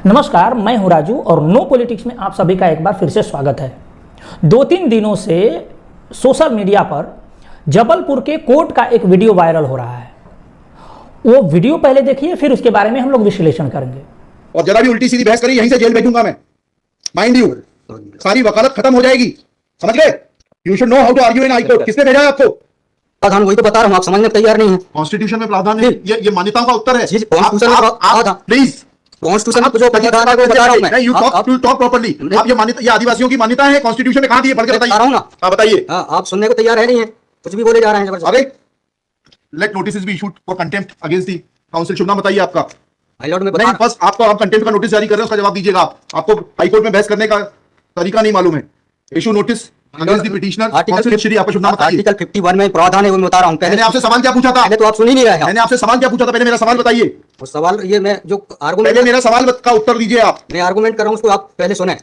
नमस्कार, मैं हूं राजू और नो पॉलिटिक्स में आप सभी का एक बार फिर से स्वागत है। 2-3 दिनों से सोशल मीडिया पर जबलपुर के कोर्ट का एक वीडियो वायरल हो रहा है। वो वीडियो पहले देखिए, फिर उसके बारे में हम लोग विश्लेषण करेंगे। और जरा भी उल्टी सीधी बहस करी यहीं से जेल भेजूंगा मैं। माइंड यू, सारी वकालत खत्म हो जाएगी, समझ गए? You should know how to argue in high court. किसने भेजा है आपको? प्रावधान वही तो बता रहा हूं, आप समझने को तैयार नहीं है। कॉन्स्टिट्यूशन में प्रावधान है, ये मान्यताओं का उत्तर है। प्लीज कॉन्स्टिट्यूशन में जो प्रावधान है वो बता रहा हूं मैं। You talk properly. आप ये मान्यता, ये आदिवासियों की मान्यता है, कॉन्स्टिट्यूशन में कहां दी है? पढ़ के बताइए। रहा हूं ना। हां बताइए। आप सुनने को तैयार है नहीं है, कुछ भी बोले जा रहे हैं जबरदस्त। अरे let notice be issued for contempt against the council. शुभ नाम बताइए आपका। हाई कोर्ट में नहीं, बस आपको आप कंटेम्प्ट का नोटिस जारी कर रहे हैं, उसका जवाब दीजिएगा। आपको हाई कोर्ट में बहस करने का तरीका नहीं मालूम है। Issue notice against the petitioner council. Shri आपका शुभ नाम बताइए। आर्टिकल 51 में प्रावधान है, वो मैं बता रहा हूं। मैंने आपसे सवाल क्या पूछा था? पहले तो आप सुन ही नहीं रहे हैं। मैंने आपसे सवाल क्या पूछा था? पहले मेरा सवाल बताइए। वो सवाल ये मैं जो आर्गुमेंट, पहले मेरा सवाल का उत्तर दीजिए। आप मैं आर्गुमेंट कर रहा हूं उसको आप पहले सुने।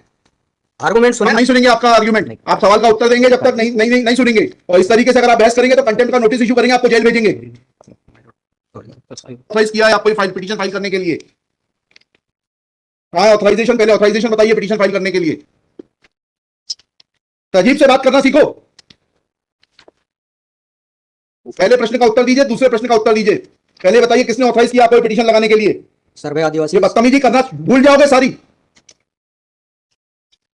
आर्गुमेंट सुने। नहीं सुनेंगे आपका आर्गुमेंट। आप सवाल का उत्तर देंगे जब तक नहीं सुनेंगे। और इस तरीके से अगर आप बहस करेंगे तो कंटेम्प्ट का नोटिस इशू करेंगे, आपको जेल भेजेंगे। ऑथराइज किया है आपको फाइल पिटीशन फाइल करने के लिए? हाँ, ऑथराइजेशन, पहले ऑथराइजेशन बताइए पिटीशन फाइल करने के लिए। तहजीब से बात करना सीखो। पहले प्रश्न का उत्तर दीजिए, दूसरे प्रश्न का उत्तर दीजिए। पहले बताइए किसने ऑथराइज किया आपको पिटीशन लगाने के लिए? सर्वे आदिवासी। ये बदतमीजी करना भूल जाओगे सारी।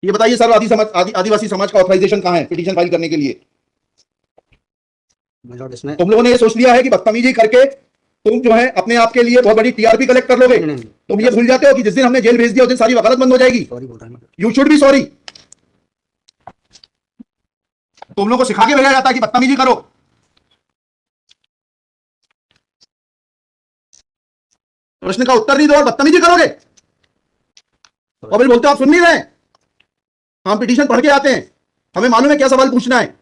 ये बताइए सर, आदिवासी समाज का ऑथराइजेशन कहां है पिटीशन फाइल करने के लिए? तुम लोगों ने ये सोच लिया है कि बदतमीजी करके तुम जो है अपने आप के लिए बहुत बड़ी टीआरपी कलेक्ट कर लोगे। तुम ये भूल जाते हो कि जिस दिन हमने जेल भेज दिया उस दिन सारी वकालत बंद हो जाएगी। You should be sorry. तुम लोगों को सिखा के भेजा जाता है कि बदतमीजी करो। प्रश्न का उत्तर नहीं दो और बदतमीजी करोगे। और फिर बोलते हो आप सुन नहीं रहे। हम पिटीशन पढ़ के आते हैं, हमें मालूम है क्या सवाल पूछना है।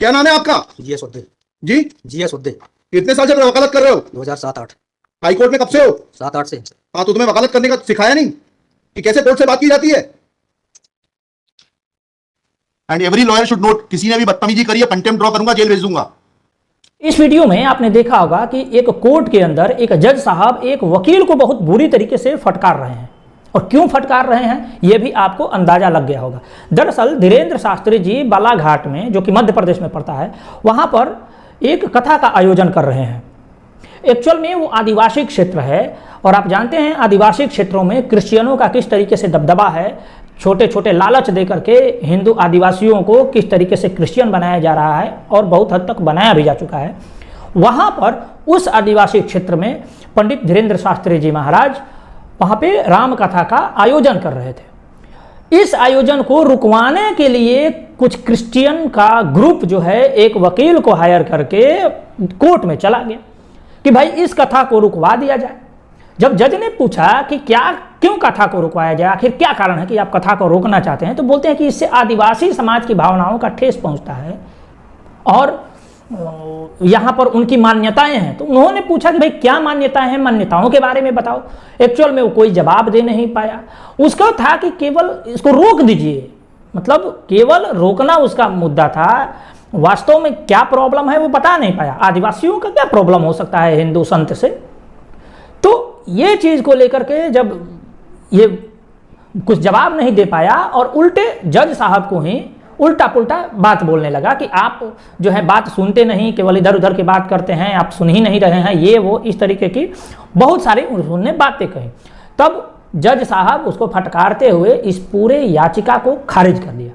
क्या नाम है आपका? जीएस उद्दे। जी, जीएस उद्दे। कितने साल से वकालत कर रहे हो? 2007-8। हाई कोर्ट में कब से हो? 7-8 से। हाँ, तो तुम्हें वकालत करने का सिखाया नहीं कि कैसे कोर्ट से बात की जाती है? And every lawyer should note, किसी ने भी बदतमीजी करी है कंटेम्प्ट ड्रॉ करूंगा, जेल भेज दूंगा। इस वीडियो में आपने देखा होगा कि एक कोर्ट के अंदर एक जज साहब एक वकील को बहुत बुरी तरीके से फटकार रहे हैं। और क्यों फटकार रहे हैं यह भी आपको अंदाजा लग गया होगा। दरअसल धीरेन्द्र शास्त्री जी बालाघाट में, जो कि मध्य प्रदेश में पड़ता है, वहां पर एक कथा का आयोजन कर रहे हैं। एक्चुअल में वो आदिवासी क्षेत्र है और आप जानते हैं आदिवासी क्षेत्रों में क्रिश्चियनों का किस तरीके से दबदबा है। छोटे छोटे लालच देकर के हिंदू आदिवासियों को किस तरीके से क्रिश्चियन बनाया जा रहा है और बहुत हद तक बनाया भी जा चुका है। वहाँ पर उस आदिवासी क्षेत्र में पंडित धीरेन्द्र शास्त्री जी महाराज वहाँ पे राम कथा का आयोजन कर रहे थे। इस आयोजन को रुकवाने के लिए कुछ क्रिश्चियन का ग्रुप जो है एक वकील को हायर करके कोर्ट में चला गया कि भाई इस कथा को रुकवा दिया जाए। जब जज ने पूछा कि क्यों कथा को रुकवाया जाए, आखिर क्या कारण है कि आप कथा को रोकना चाहते हैं, तो बोलते हैं कि इससे आदिवासी समाज की भावनाओं का ठेस पहुंचता है और यहाँ पर उनकी मान्यताएं हैं। तो उन्होंने पूछा कि भाई क्या मान्यताएं हैं, मान्यताओं के बारे में बताओ। एक्चुअल में वो कोई जवाब दे नहीं पाया। उसका था कि केवल इसको रोक दीजिए, मतलब केवल रोकना उसका मुद्दा था। वास्तव में क्या प्रॉब्लम है वो बता नहीं पाया। आदिवासियों का क्या प्रॉब्लम हो सकता है हिंदू संत से। तो ये चीज को लेकर के जब ये कुछ जवाब नहीं दे पाया और उल्टे जज साहब को ही उल्टा पुल्टा बात बोलने लगा कि आप जो है बात सुनते नहीं, केवल इधर उधर की बात करते हैं, आप सुन ही नहीं रहे हैं, ये वो इस तरीके की बहुत सारी उन्होंने बातें कही। तब जज साहब उसको फटकारते हुए इस पूरे याचिका को खारिज कर दिया।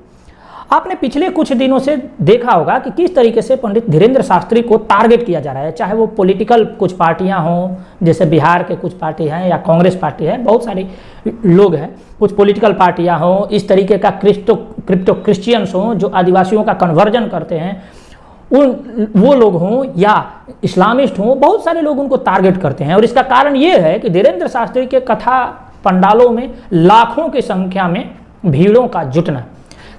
आपने पिछले कुछ दिनों से देखा होगा कि किस तरीके से पंडित धीरेन्द्र शास्त्री को टारगेट किया जा रहा है, चाहे वो पॉलिटिकल कुछ पार्टियां हों, जैसे बिहार के कुछ पार्टी हैं या कांग्रेस पार्टी है, बहुत सारे लोग हैं, कुछ पॉलिटिकल पार्टियां हों, इस तरीके का क्रिप्टो क्रिश्चियंस हों जो आदिवासियों का कन्वर्जन करते हैं, वो लोग हों या इस्लामिस्ट हों, बहुत सारे लोग उनको टारगेट करते हैं। और इसका कारण ये है कि धीरेन्द्र शास्त्री के कथा पंडालों में लाखों की संख्या में भीड़ों का जुटना,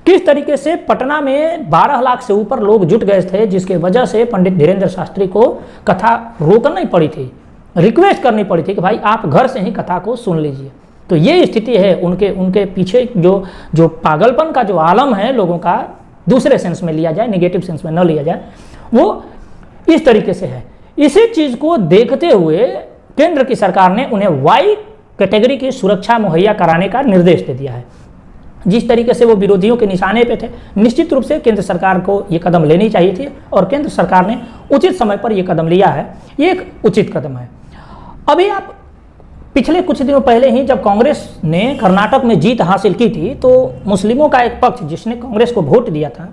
किस तरीके से पटना में 12 लाख से ऊपर लोग जुट गए थे, जिसके वजह से पंडित धीरेन्द्र शास्त्री को कथा रोकनी पड़ी थी, रिक्वेस्ट करनी पड़ी थी कि भाई आप घर से ही कथा को सुन लीजिए। तो ये स्थिति है उनके पीछे जो पागलपन का जो आलम है लोगों का, दूसरे सेंस में लिया जाए, नेगेटिव सेंस में न लिया जाए, वो इस तरीके से है। इसी चीज़ को देखते हुए केंद्र की सरकार ने उन्हें वाई कैटेगरी की सुरक्षा मुहैया कराने का निर्देश दे दिया है। जिस तरीके से वो विरोधियों के निशाने पे थे, निश्चित रूप से केंद्र सरकार को ये कदम लेनी चाहिए थी और केंद्र सरकार ने उचित समय पर ये कदम लिया है। ये एक उचित कदम है। अभी आप पिछले कुछ दिनों पहले ही जब कांग्रेस ने कर्नाटक में जीत हासिल की थी, तो मुस्लिमों का एक पक्ष जिसने कांग्रेस को वोट दिया था,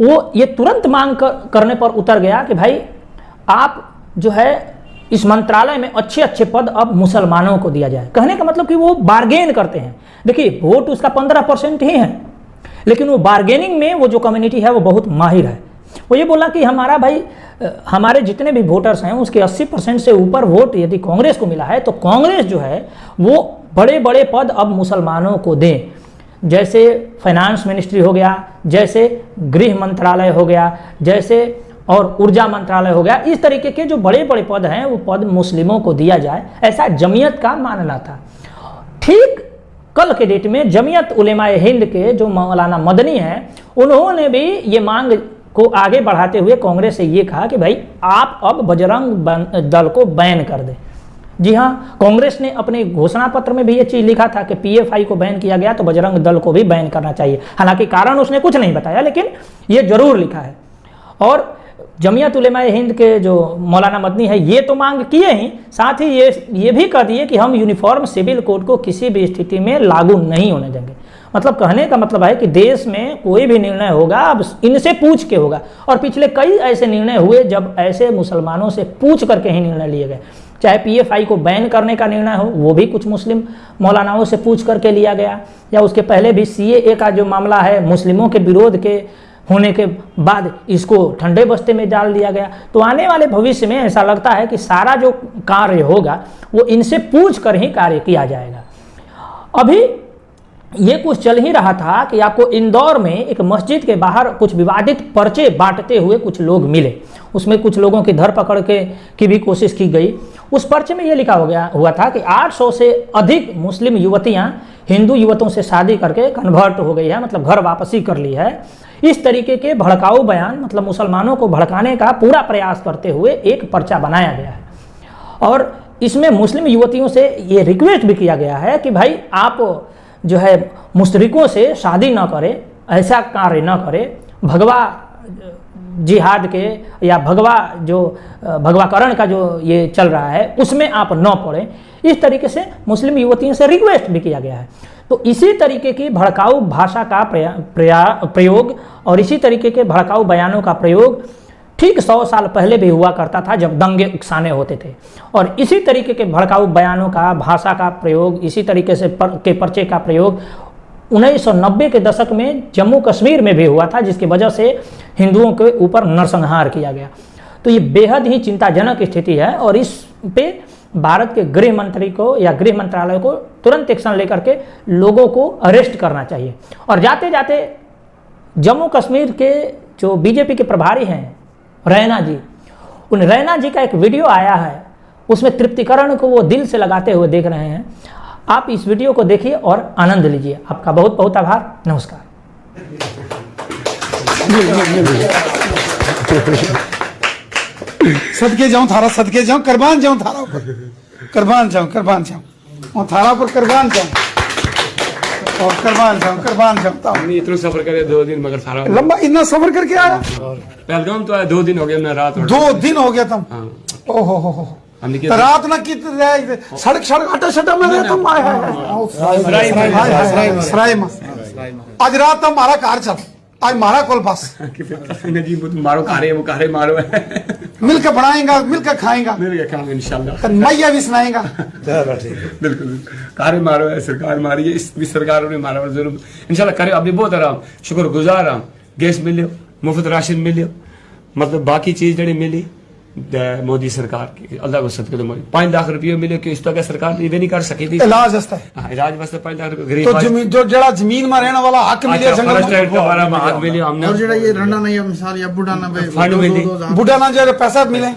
वो ये तुरंत मांग करने पर उतर गया कि भाई आप जो है इस मंत्रालय में अच्छे अच्छे पद अब मुसलमानों को दिया जाए। कहने का मतलब कि वो बार्गेन करते हैं। देखिए, वोट उसका 15% ही है, लेकिन वो बार्गेनिंग में वो जो कम्युनिटी है वो बहुत माहिर है। वो ये बोला कि हमारा भाई, हमारे जितने भी वोटर्स हैं उसके 80% से ऊपर वोट यदि कांग्रेस को मिला है तो कांग्रेस जो है वो बड़े बड़े पद अब मुसलमानों को दें, जैसे फाइनेंस मिनिस्ट्री हो गया, जैसे गृह मंत्रालय हो गया, जैसे और ऊर्जा मंत्रालय हो गया। इस तरीके के जो बड़े बड़े पद हैं वो पद मुस्लिमों को दिया जाए, ऐसा जमीयत का मानना था। ठीक कल के डेट में जमीयत उलेमाए हिंद के जो मौलाना मदनी हैं, उन्होंने भी ये मांग को आगे बढ़ाते हुए कांग्रेस से ये कहा कि भाई आप अब बजरंग दल को बैन कर दें। जी हाँ, कांग्रेस ने अपने घोषणा पत्र में भी ये चीज़ लिखा था कि पीएफआई को बैन किया गया तो बजरंग दल को भी बैन करना चाहिए। हालांकि कारण उसने कुछ नहीं बताया, लेकिन ये जरूर लिखा है। और जमीयत उलेमाए हिंद के जो मौलाना मदनी है ये तो मांग किए ही, साथ ही ये भी कह दिए कि हम यूनिफॉर्म सिविल कोड को किसी भी स्थिति में लागू नहीं होने देंगे। मतलब कहने का मतलब है कि देश में कोई भी निर्णय होगा अब इनसे पूछ के होगा। और पिछले कई ऐसे निर्णय हुए जब ऐसे मुसलमानों से पूछ करके ही निर्णय लिए गए। चाहे पीएफआई को बैन करने का निर्णय हो, वो भी कुछ मुस्लिम मौलानाओं से पूछ करके लिया गया, या उसके पहले भी सीएए का जो मामला है मुस्लिमों के विरोध के होने के बाद इसको ठंडे बस्ते में डाल दिया गया। तो आने वाले भविष्य में ऐसा लगता है कि सारा जो कार्य होगा वो इनसे पूछ कर ही कार्य किया जाएगा। अभी ये कुछ चल ही रहा था कि आपको इंदौर में एक मस्जिद के बाहर कुछ विवादित पर्चे बांटते हुए कुछ लोग मिले। उसमें कुछ लोगों की धरपकड़ की भी कोशिश की गई। उस पर्चे में ये लिखा हुआ था कि 800 से अधिक मुस्लिम युवतियां हिंदू युवकों से शादी करके कन्वर्ट हो गई है, मतलब घर वापसी कर ली है। इस तरीके के भड़काऊ बयान, मतलब मुसलमानों को भड़काने का पूरा प्रयास करते हुए एक पर्चा बनाया गया है। और इसमें मुस्लिम युवतियों से ये रिक्वेस्ट भी किया गया है कि भाई आप जो है मुशरिकों से शादी न करें, ऐसा कार्य न करें, भगवा जिहाद के या भगवाकरण का जो ये चल रहा है उसमें आप न पड़ें। इस तरीके से मुस्लिम युवतियों से रिक्वेस्ट भी किया गया है। तो इसी तरीके की भड़काऊ भाषा का प्रयोग और इसी तरीके के भड़काऊ बयानों का प्रयोग ठीक 100 साल पहले भी हुआ करता था जब दंगे उकसाने होते थे। और इसी तरीके के भड़काऊ बयानों का, भाषा का प्रयोग, इसी तरीके से के पर्चे का प्रयोग 1990 के दशक में जम्मू कश्मीर में भी हुआ था, जिसकी वजह से हिंदुओं के ऊपर नरसंहार किया गया। तो ये बेहद ही चिंताजनक स्थिति है और इस पे भारत के गृह मंत्री को या गृह मंत्रालय को तुरंत एक्शन लेकर के लोगों को अरेस्ट करना चाहिए। और जाते जाते जम्मू कश्मीर के जो बीजेपी के प्रभारी हैं रैना जी, उन रैना जी का एक वीडियो आया है, उसमें तृप्तिकरण को वो दिल से लगाते हुए देख रहे हैं। आप इस वीडियो को देखिए और आनंद लीजिए। आपका बहुत बहुत आभार। नमस्कार। सदके जाऊं थारा, सदके जाऊं, कुर्बान जाऊं थारा ऊपर, कुर्बान जाऊं और थारा पर कुर्बान जाऊं और कुर्बान जाऊं। इतना सफर करे 2 दिन, मगर सारा लंबा इतना सफर करके आया। पहलगाम तो आया 2 दिन हो गया, मैं रात 2 दिन हो गया तुम। ओहो हो तो रात ना की सड़क आटा शटा में रहे तुम। सराय में आज रात तुम मारा कार चल, आज मारा कोल पास मारो कारे, वो कारे मारो मिलकर बनाएगा, मिलकर खाएगा, इंशाल्लाह मैया भी सुनाएगा। बिल्कुल कारे मारो है, सरकार मारी है, इस भी सरकार ने मारा जरूर इंशाल्लाह करे। अभी बहुत आराम शुक्रगुजार हम, गैस मिलियो, मुफ्त राशन मिलियो, मतलब बाकी चीज जड़ी मिली मोदी सरकार की, अल्लाह को सदके। 5 लाख रुपये मिले कि इस तरह सरकार ये नहीं कर सकी थी। इलाज वास्ते, इलाज वास्ते 5 लाख रुपये। तो जमीन जो जड़ा जमीन में रहने वाला हक मिले, हक मिले हमने। और जड़ा ये रंडा नहीं मिसाल या बुढ़ाना फंड मिली, बुढ़ाना जो पैसा मिले।